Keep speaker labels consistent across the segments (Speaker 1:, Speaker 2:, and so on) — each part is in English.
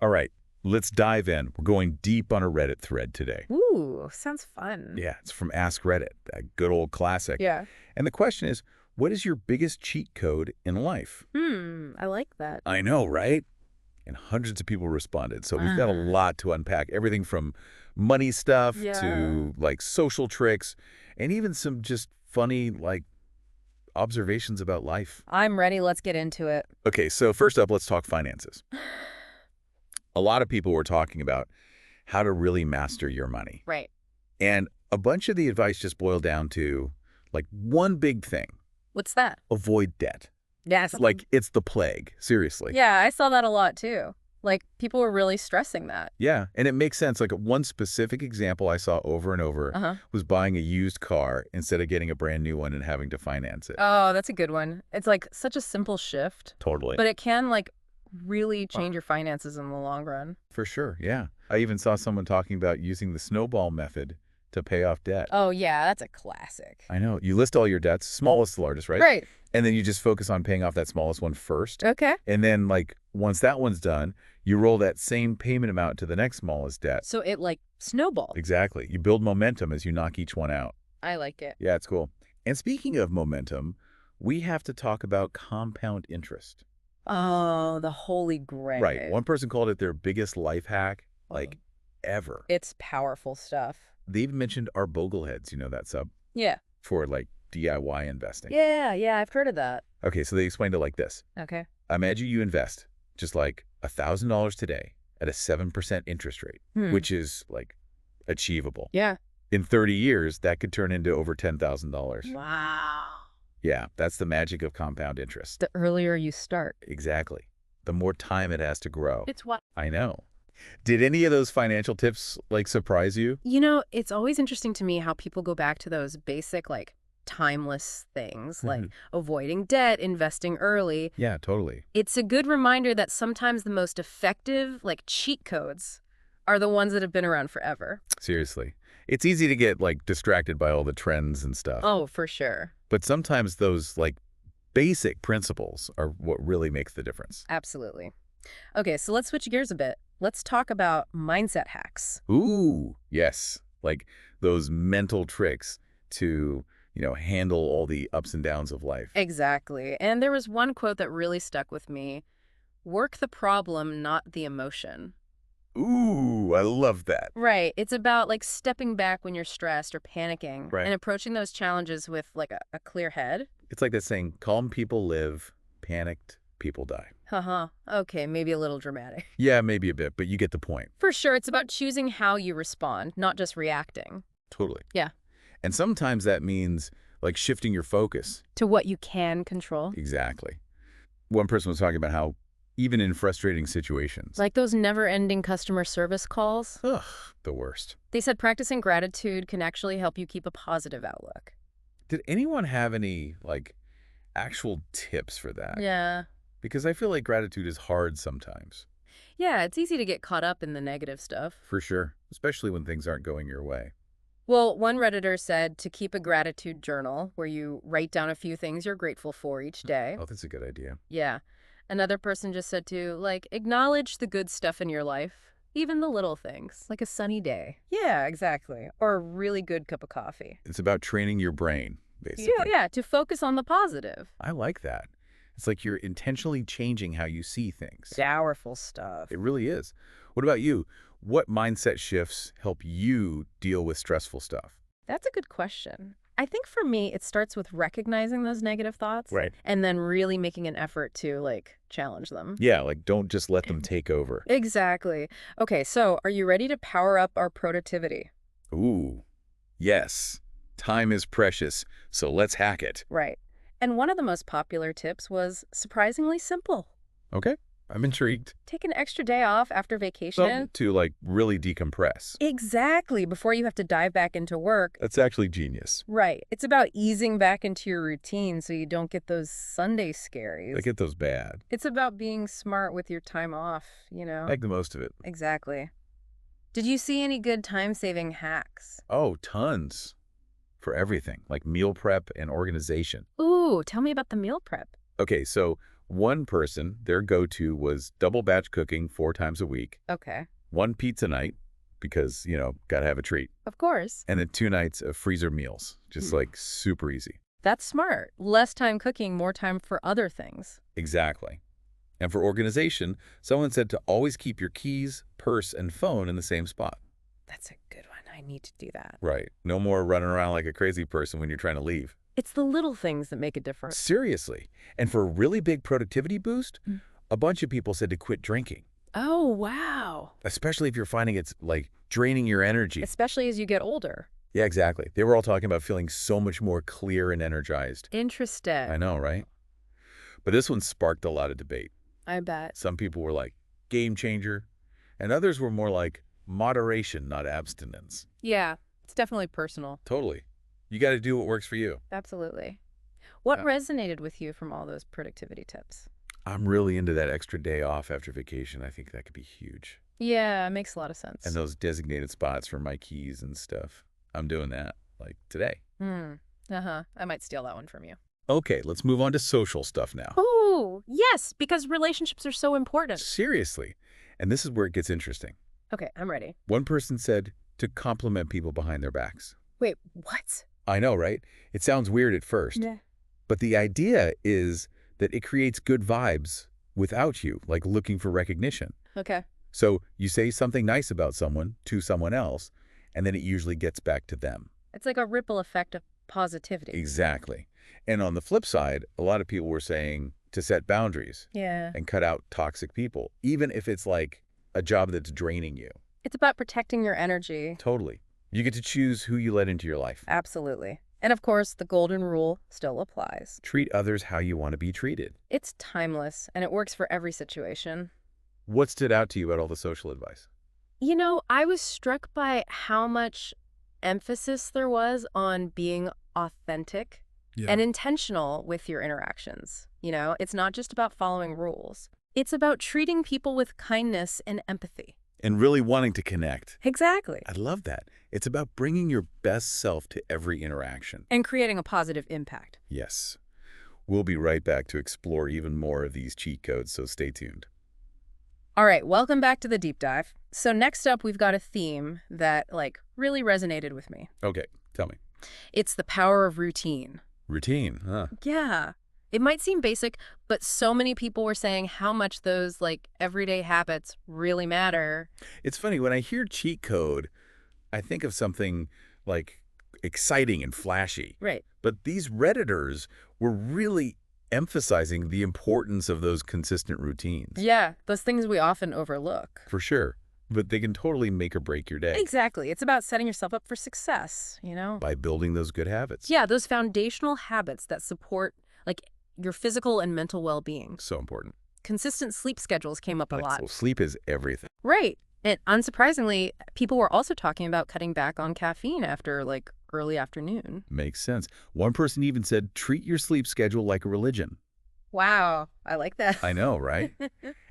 Speaker 1: All right, let's dive in. We're going deep on a Reddit thread today.
Speaker 2: Ooh, sounds fun.
Speaker 1: Yeah, it's from Ask Reddit, that good old classic.
Speaker 2: Yeah.
Speaker 1: And the question is, what is your biggest cheat code in life?
Speaker 2: I like that.
Speaker 1: I know, right? And hundreds of people responded. So we've got a
Speaker 2: Ah.
Speaker 1: lot to unpack. Everything from money stuff
Speaker 2: Yeah.
Speaker 1: to like social tricks and even some just funny like observations about life.
Speaker 2: I'm ready. Let's get into it.
Speaker 1: Okay, so first up, let's talk finances. A lot of people were talking about how to really master your money.
Speaker 2: Right.
Speaker 1: And a bunch of the advice just boiled down to like one big thing,
Speaker 2: What's that?
Speaker 1: avoid debt.
Speaker 2: Yes.
Speaker 1: Like it's the plague, seriously.
Speaker 2: Yeah, I saw that a lot too. Like people were really stressing that.
Speaker 1: Yeah, and it makes sense. Like one specific example I saw over and over
Speaker 2: Uh-huh.
Speaker 1: was buying a used car instead of getting a brand new one and having to finance it.
Speaker 2: Oh, that's a good one. It's like such a simple shift,
Speaker 1: Totally.
Speaker 2: but it can like really change your finances in the long run.
Speaker 1: For sure, yeah. I even saw someone talking about using the snowball method to pay off debt.
Speaker 2: Oh, yeah, that's a classic.
Speaker 1: I know. You list all your debts, smallest to largest, right?
Speaker 2: Right.
Speaker 1: And then you just focus on paying off that smallest one first.
Speaker 2: Okay.
Speaker 1: And then, like, once that one's done, you roll that same payment amount to the next smallest debt.
Speaker 2: So it like snowballed.
Speaker 1: Exactly. You build momentum as you knock each one out.
Speaker 2: I like it.
Speaker 1: Yeah, it's cool. And speaking of momentum, we have to talk about compound interest.
Speaker 2: Oh, the holy grail.
Speaker 1: Right. One person called it their biggest life hack, like, ever.
Speaker 2: It's powerful stuff.
Speaker 1: They even mentioned our Bogleheads, you know, that sub,
Speaker 2: Yeah.
Speaker 1: for, like, DIY investing.
Speaker 2: Yeah, I've heard of that.
Speaker 1: Okay, so they explained it like this.
Speaker 2: Okay.
Speaker 1: Imagine you invest just like $1,000 today at a 7% interest rate, which is like achievable.
Speaker 2: Yeah.
Speaker 1: In 30 years, that could turn into over $10,000.
Speaker 2: Wow.
Speaker 1: Yeah, that's the magic of compound interest.
Speaker 2: The earlier you start.
Speaker 1: Exactly. The more time it has to grow.
Speaker 2: It's what?
Speaker 1: I know. Did any of those financial tips like surprise you?
Speaker 2: You know, it's always interesting to me how people go back to those basic, like, timeless things, like avoiding debt, investing early.
Speaker 1: Yeah, totally.
Speaker 2: It's a good reminder that sometimes the most effective, like, cheat codes are the ones that have been around forever.
Speaker 1: Seriously. It's easy to get like distracted by all the trends and stuff.
Speaker 2: Oh, for sure.
Speaker 1: But sometimes those like basic principles are what really makes the difference.
Speaker 2: Absolutely. Okay, so let's switch gears a bit. Let's talk about mindset hacks.
Speaker 1: Ooh, yes. Like those mental tricks to, handle all the ups and downs of life.
Speaker 2: Exactly. And there was one quote that really stuck with me. Work the problem, not the emotion.
Speaker 1: Ooh, I love that.
Speaker 2: Right. It's about like stepping back when you're stressed or panicking
Speaker 1: Right.
Speaker 2: and approaching those challenges with like a clear head.
Speaker 1: It's like that saying, calm people live, panicked people die.
Speaker 2: Haha. Okay, maybe a little dramatic.
Speaker 1: Yeah, maybe a bit, but you get the point.
Speaker 2: For sure, it's about choosing how you respond, not just reacting.
Speaker 1: Totally.
Speaker 2: Yeah.
Speaker 1: And sometimes that means like shifting your focus.
Speaker 2: To what you can control.
Speaker 1: Exactly. One person was talking about how even in frustrating situations.
Speaker 2: Like those never-ending customer service calls.
Speaker 1: Ugh, the worst.
Speaker 2: They said practicing gratitude can actually help you keep a positive outlook.
Speaker 1: Did anyone have any like actual tips for that?
Speaker 2: Yeah.
Speaker 1: Because I feel like gratitude is hard sometimes.
Speaker 2: Yeah, it's easy to get caught up in the negative stuff.
Speaker 1: For sure. Especially when things aren't going your way.
Speaker 2: Well, one Redditor said to keep a gratitude journal where you write down a few things you're grateful for each day.
Speaker 1: Oh, that's a good idea.
Speaker 2: Yeah. Another person just said to, like, acknowledge the good stuff in your life, even the little things, like a sunny day. Yeah, exactly. Or a really good cup of coffee.
Speaker 1: It's about training your brain, basically.
Speaker 2: Yeah, to focus on the positive.
Speaker 1: I like that. It's like you're intentionally changing how you see things.
Speaker 2: Powerful stuff.
Speaker 1: It really is. What about you? What mindset shifts help you deal with stressful stuff?
Speaker 2: That's a good question. I think for me, it starts with recognizing those negative thoughts.
Speaker 1: Right.
Speaker 2: And then really making an effort to, like, challenge them.
Speaker 1: Yeah, like don't just let them take over.
Speaker 2: Exactly. Okay, so are you ready to power up our productivity?
Speaker 1: Ooh, yes. Time is precious, so let's hack it.
Speaker 2: Right. And one of the most popular tips was surprisingly simple.
Speaker 1: Okay, I'm intrigued.
Speaker 2: Take an extra day off after vacation.
Speaker 1: To like really decompress.
Speaker 2: Exactly, before you have to dive back into work.
Speaker 1: That's actually genius.
Speaker 2: Right. It's about easing back into your routine so you don't get those Sunday scaries.
Speaker 1: I get those bad.
Speaker 2: It's about being smart with your time off,
Speaker 1: Make the most of it.
Speaker 2: Exactly. Did you see any good time-saving hacks?
Speaker 1: Oh, tons. For everything, like meal prep and organization.
Speaker 2: Ooh, tell me about the meal prep.
Speaker 1: Okay, so One person, their go-to was double batch cooking 4 times a week,
Speaker 2: Okay.
Speaker 1: one pizza night, because, gotta have a treat,
Speaker 2: Of course.
Speaker 1: and then 2 nights of freezer meals, just
Speaker 2: Hmm.
Speaker 1: like super easy.
Speaker 2: That's smart. Less time cooking, more time for other things.
Speaker 1: Exactly. And for organization, someone said to always keep your keys, purse, and phone in the same spot.
Speaker 2: That's a good one. I need to do that.
Speaker 1: Right. No more running around like a crazy person when you're trying to leave.
Speaker 2: It's the little things that make a difference.
Speaker 1: Seriously. And for a really big productivity boost,
Speaker 2: Mm.
Speaker 1: a bunch of people said to quit drinking,
Speaker 2: Oh, wow.
Speaker 1: especially if you're finding it's like draining your energy.
Speaker 2: Especially as you get older.
Speaker 1: Yeah, exactly. They were all talking about feeling so much more clear and energized.
Speaker 2: Interesting.
Speaker 1: I know, right? But this one sparked a lot of debate.
Speaker 2: I bet.
Speaker 1: Some people were like, game changer, and others were more like moderation, not abstinence.
Speaker 2: Yeah, it's definitely personal.
Speaker 1: Totally. You got to do what works for you.
Speaker 2: Absolutely. What
Speaker 1: Yeah.
Speaker 2: resonated with you from all those productivity tips?
Speaker 1: I'm really into that extra day off after vacation. I think that could be huge.
Speaker 2: Yeah, it makes a lot of sense.
Speaker 1: And those designated spots for my keys and stuff. I'm doing that, like today.
Speaker 2: Uh-huh. I might steal that one from you.
Speaker 1: Okay, let's move on to social stuff now.
Speaker 2: Oh, yes, because relationships are so important.
Speaker 1: Seriously. And this is where it gets interesting.
Speaker 2: Okay, I'm ready.
Speaker 1: One person said to compliment people behind their backs.
Speaker 2: Wait, what?
Speaker 1: I know, right? It sounds weird at first.
Speaker 2: Yeah.
Speaker 1: But the idea is that it creates good vibes without you, like looking for recognition.
Speaker 2: Okay.
Speaker 1: So you say something nice about someone to someone else, and then it usually gets back to them.
Speaker 2: It's like a ripple effect of positivity.
Speaker 1: Exactly. And on the flip side, a lot of people were saying to set boundaries
Speaker 2: Yeah.
Speaker 1: and cut out toxic people, even if it's like a job that's draining you.
Speaker 2: It's about protecting your energy.
Speaker 1: Totally. You get to choose who you let into your life.
Speaker 2: Absolutely. And of course, the golden rule still applies.
Speaker 1: Treat others how you want to be treated.
Speaker 2: It's timeless, and it works for every situation.
Speaker 1: What stood out to you about all the social advice?
Speaker 2: You know, I was struck by how much emphasis there was on being authentic and intentional with your interactions. It's not just about following rules. It's about treating people with kindness and empathy.
Speaker 1: And really wanting to connect.
Speaker 2: Exactly.
Speaker 1: I love that. It's about bringing your best self to every interaction.
Speaker 2: And creating a positive impact.
Speaker 1: Yes. We'll be right back to explore even more of these cheat codes, so stay tuned.
Speaker 2: All right, welcome back to the deep dive. So next up, we've got a theme that, really resonated with me.
Speaker 1: Okay, tell me.
Speaker 2: It's the power of routine.
Speaker 1: Routine, huh?
Speaker 2: Yeah. It might seem basic, but so many people were saying how much those, everyday habits really matter.
Speaker 1: It's funny, when I hear cheat code, I think of something like exciting and flashy.
Speaker 2: Right.
Speaker 1: But these Redditors were really emphasizing the importance of those consistent routines.
Speaker 2: Yeah, those things we often overlook.
Speaker 1: For sure. But they can totally make or break your day
Speaker 2: Exactly. It's about setting yourself up for success,
Speaker 1: by building those good habits.
Speaker 2: Yeah, those foundational habits that support, your physical and mental well-being.
Speaker 1: So important.
Speaker 2: Consistent sleep schedules came up a lot.
Speaker 1: So sleep is everything.
Speaker 2: Right. And unsurprisingly, people were also talking about cutting back on caffeine after, early afternoon.
Speaker 1: Makes sense. One person even said, treat your sleep schedule like a religion.
Speaker 2: Wow, I like that.
Speaker 1: I know, right?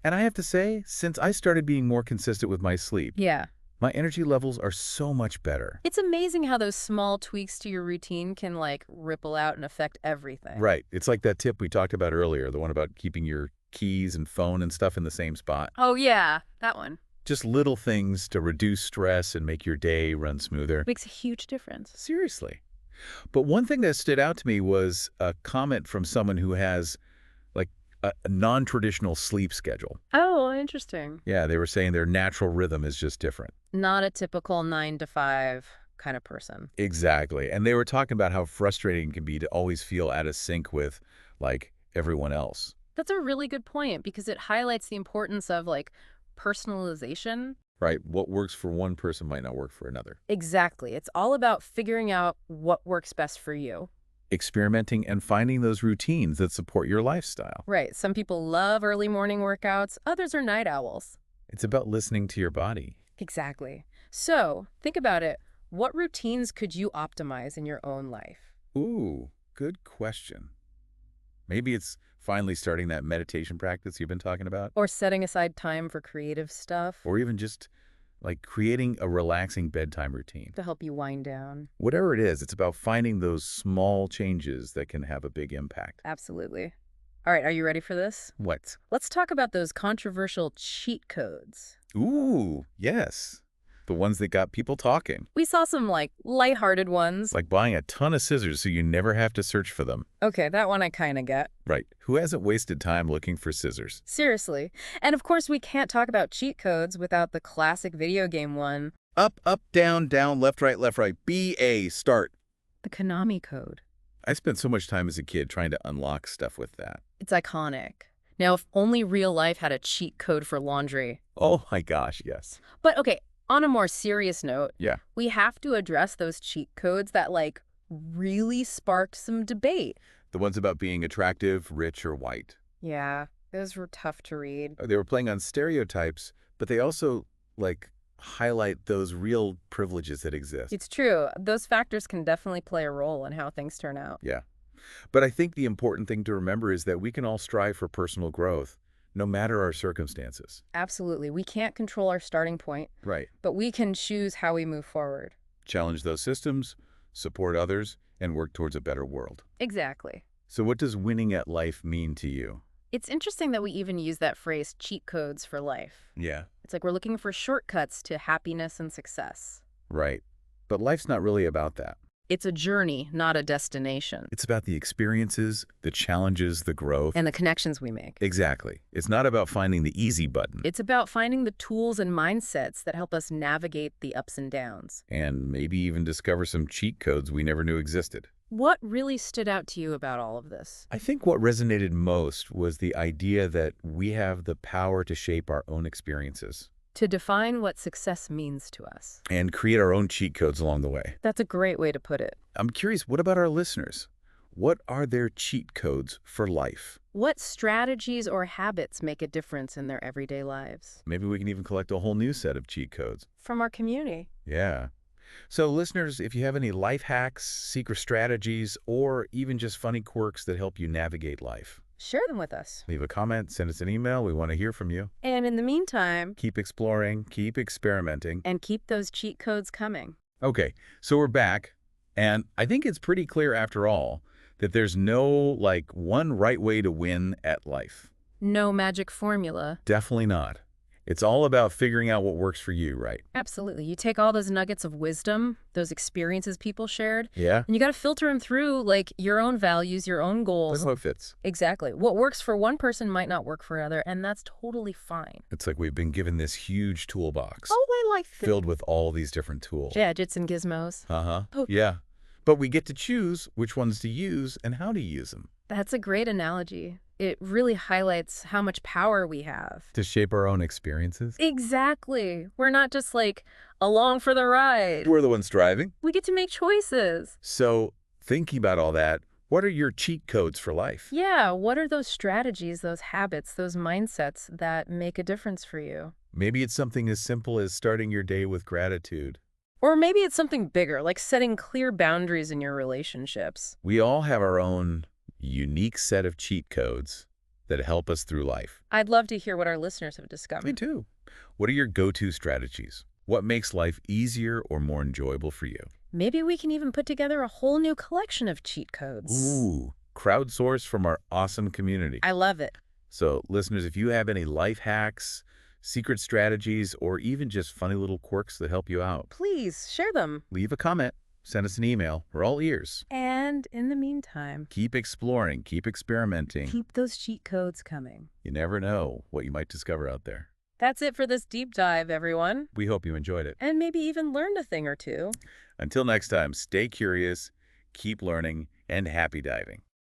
Speaker 1: And I have to say, since I started being more consistent with my sleep,
Speaker 2: Yeah.
Speaker 1: my energy levels are so much better.
Speaker 2: It's amazing how those small tweaks to your routine can, ripple out and affect everything.
Speaker 1: Right. It's like that tip we talked about earlier, the one about keeping your keys and phone and stuff in the same spot.
Speaker 2: Oh, yeah, that one.
Speaker 1: Just little things to reduce stress and make your day run smoother.
Speaker 2: Makes a huge difference.
Speaker 1: Seriously. But one thing that stood out to me was a comment from someone who has a non-traditional sleep schedule.
Speaker 2: Oh, interesting.
Speaker 1: Yeah, they were saying their natural rhythm is just different.
Speaker 2: Not a typical 9 to 5 kind of person.
Speaker 1: Exactly. And they were talking about how frustrating it can be to always feel out of sync with, everyone else.
Speaker 2: That's a really good point because it highlights the importance of, personalization.
Speaker 1: Right? What works for one person might not work for another.
Speaker 2: Exactly. It's all about figuring out what works best for you.
Speaker 1: Experimenting and finding those routines that support your lifestyle.
Speaker 2: Right. Some people love early morning workouts. Others are night owls.
Speaker 1: It's about listening to your body.
Speaker 2: Exactly. So think about it. What routines could you optimize in your own life?
Speaker 1: Ooh, good question. Maybe it's finally starting that meditation practice you've been talking about.
Speaker 2: Or setting aside time for creative stuff
Speaker 1: Or even just creating a relaxing bedtime routine.
Speaker 2: to help you wind down.
Speaker 1: Whatever it is, it's about finding those small changes that can have a big impact.
Speaker 2: Absolutely. All right, are you ready for this?
Speaker 1: What?
Speaker 2: Let's talk about those controversial cheat codes.
Speaker 1: Ooh, yes. The ones that got people talking.
Speaker 2: We saw some, like, lighthearted ones.
Speaker 1: Like buying a ton of scissors so you never have to search for them.
Speaker 2: Okay, that one I kind of get.
Speaker 1: Right. Who hasn't wasted time looking for scissors?
Speaker 2: Seriously. And of course, we can't talk about cheat codes without the classic video game one,
Speaker 1: Up, up, down, down, left, right, BA, start.
Speaker 2: the Konami code.
Speaker 1: I spent so much time as a kid trying to unlock stuff with that.
Speaker 2: It's iconic. Now, if only real life had a cheat code for laundry.
Speaker 1: Oh my gosh, yes.
Speaker 2: But okay, on a more serious note,
Speaker 1: Yeah.
Speaker 2: we have to address those cheat codes that, like, really sparked some debate.
Speaker 1: The ones about being attractive, rich, or white.
Speaker 2: Yeah, those were tough to read.
Speaker 1: They were playing on stereotypes, but they also, like, highlight those real privileges that exist.
Speaker 2: It's true. Those factors can definitely play a role in how things turn out.
Speaker 1: Yeah. But I think the important thing to remember is that we can all strive for personal growth, no matter our circumstances.
Speaker 2: Absolutely. We can't control our starting point,
Speaker 1: Right.
Speaker 2: but we can choose how we move forward.
Speaker 1: Challenge those systems, support others, and work towards a better world.
Speaker 2: Exactly.
Speaker 1: So what does winning at life mean to you?
Speaker 2: It's interesting that we even use that phrase, cheat codes for life.
Speaker 1: Yeah.
Speaker 2: It's like we're looking for shortcuts to happiness and success.
Speaker 1: Right. But life's not really about that.
Speaker 2: It's a journey, not a destination.
Speaker 1: It's about the experiences, the challenges, the growth.
Speaker 2: And the connections we make.
Speaker 1: Exactly. It's not about finding the easy button.
Speaker 2: It's about finding the tools and mindsets that help us navigate the ups and downs.
Speaker 1: And maybe even discover some cheat codes we never knew existed.
Speaker 2: What really stood out to you about all of this?
Speaker 1: I think what resonated most was the idea that we have the power to shape our own experiences
Speaker 2: To define what success means to us.
Speaker 1: and create our own cheat codes along the way.
Speaker 2: That's a great way to put it.
Speaker 1: I'm curious, what about our listeners? What are their cheat codes for life?
Speaker 2: What strategies or habits make a difference in their everyday lives?
Speaker 1: Maybe we can even collect a whole new set of cheat codes.
Speaker 2: From our community.
Speaker 1: Yeah. So listeners, if you have any life hacks, secret strategies, or even just funny quirks that help you navigate life,
Speaker 2: Share them with us.
Speaker 1: leave a comment, send us an email. We want to hear from you.
Speaker 2: And in the meantime,
Speaker 1: Keep exploring, keep experimenting.
Speaker 2: and keep those cheat codes coming.
Speaker 1: Okay, so we're back, and I think it's pretty clear after all that there's no, like, one right way to win at life.
Speaker 2: No magic formula.
Speaker 1: Definitely not. It's all about figuring out what works for you, right?
Speaker 2: Absolutely. You take all those nuggets of wisdom, those experiences people shared,
Speaker 1: Yeah?
Speaker 2: and you got to filter them through, like, your own values, your own
Speaker 1: That's
Speaker 2: goals.
Speaker 1: how it fits.
Speaker 2: Exactly. What works for one person might not work for another, and that's totally fine.
Speaker 1: It's like we've been given this huge toolbox
Speaker 2: Oh, I like that.
Speaker 1: filled with all these different tools.
Speaker 2: Gadgets and gizmos.
Speaker 1: Uh-huh.
Speaker 2: Oh.
Speaker 1: Yeah. But we get to choose which ones to use and how to use them
Speaker 2: That's a great analogy. It really highlights how much power we have.
Speaker 1: to shape our own experiences.
Speaker 2: Exactly. We're not just, like, along for the ride.
Speaker 1: We're the ones driving.
Speaker 2: We get to make choices.
Speaker 1: So thinking about all that, what are your cheat codes for life?
Speaker 2: Yeah, what are those strategies, those habits, those mindsets that make a difference for you?
Speaker 1: Maybe it's something as simple as starting your day with gratitude.
Speaker 2: Or maybe it's something bigger, like setting clear boundaries in your relationships.
Speaker 1: We all have our own unique set of cheat codes that help us through life.
Speaker 2: I'd love to hear what our listeners have
Speaker 1: Me
Speaker 2: discovered.
Speaker 1: too. What are your go-to strategies? What makes life easier or more enjoyable for you?
Speaker 2: Maybe we can even put together a whole new collection of cheat codes.
Speaker 1: Ooh, crowdsource from our awesome community.
Speaker 2: I love it.
Speaker 1: So listeners, if you have any life hacks, secret strategies, or even just funny little quirks that help you out,
Speaker 2: Please share them.
Speaker 1: leave a comment, send us an email. We're all ears.
Speaker 2: And in the meantime,
Speaker 1: Keep exploring, keep experimenting.
Speaker 2: keep those cheat codes coming.
Speaker 1: You never know what you might discover out there.
Speaker 2: That's it for this deep dive, everyone.
Speaker 1: We hope you enjoyed it.
Speaker 2: And maybe even learned a thing or two.
Speaker 1: Until next time, stay curious, keep learning, and happy diving.